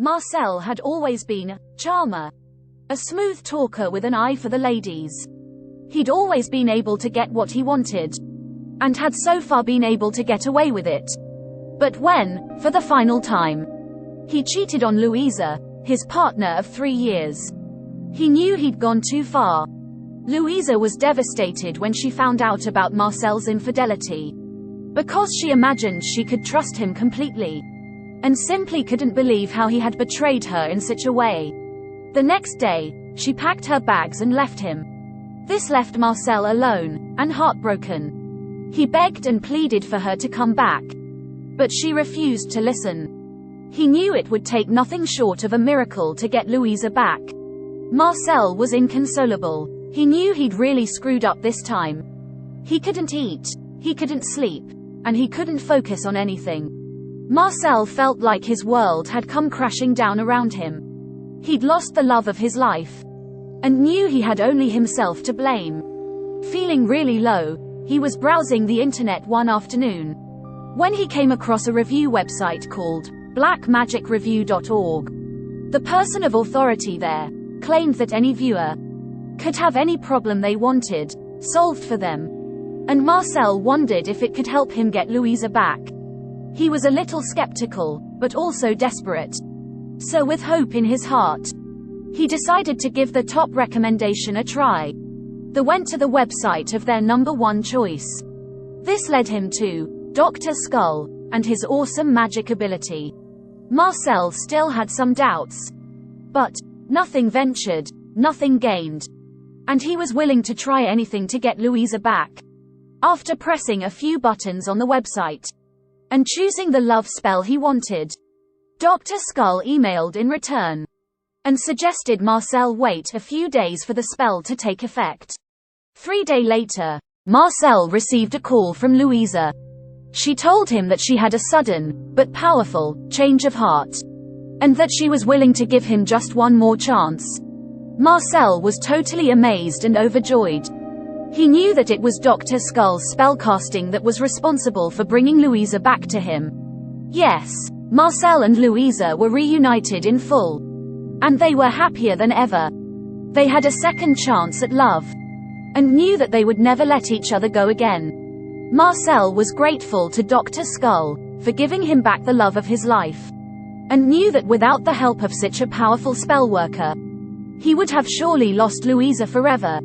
Marcel had always been a charmer, a smooth talker with an eye for the ladies. He'd always been able to get what he wanted, and had so far been able to get away with it. But when, for the final time, he cheated on Louisa, his partner of 3 years, he knew he'd gone too far. Louisa was devastated when she found out about Marcel's infidelity, because she imagined she could trust him completely, and simply couldn't believe how he had betrayed her in such a way. The next day, she packed her bags and left him. This left Marcel alone, and heartbroken. He begged and pleaded for her to come back, but she refused to listen. He knew it would take nothing short of a miracle to get Louisa back. Marcel was inconsolable. He knew he'd really screwed up this time. He couldn't eat, he couldn't sleep, and he couldn't focus on anything. Marcel felt like his world had come crashing down around him. He'd lost the love of his life, and knew he had only himself to blame. Feeling really low, he was browsing the internet one afternoon, when he came across a review website called blackmagicreview.org. The person of authority there claimed that any viewer could have any problem they wanted solved for them, and Marcel wondered if it could help him get Louisa back. He was a little skeptical, but also desperate. So with hope in his heart, he decided to give the top recommendation a try. They went to the website of their #1 choice. This led him to Dr. Skull and his awesome magic ability. Marcel still had some doubts, but nothing ventured, nothing gained, and he was willing to try anything to get Louisa back. After pressing a few buttons on the website and choosing the love spell he wanted, Dr. Skull emailed in return and suggested Marcel wait a few days for the spell to take effect. 3 days later, Marcel received a call from Louisa. She told him that she had a sudden, but powerful, change of heart, and that she was willing to give him just one more chance. Marcel was totally amazed and overjoyed. He knew that it was Dr. Skull's spellcasting that was responsible for bringing Louisa back to him. Yes, Marcel and Louisa were reunited in full, and they were happier than ever. They had a second chance at love, and knew that they would never let each other go again. Marcel was grateful to Dr. Skull for giving him back the love of his life, and knew that without the help of such a powerful spell worker, he would have surely lost Louisa forever.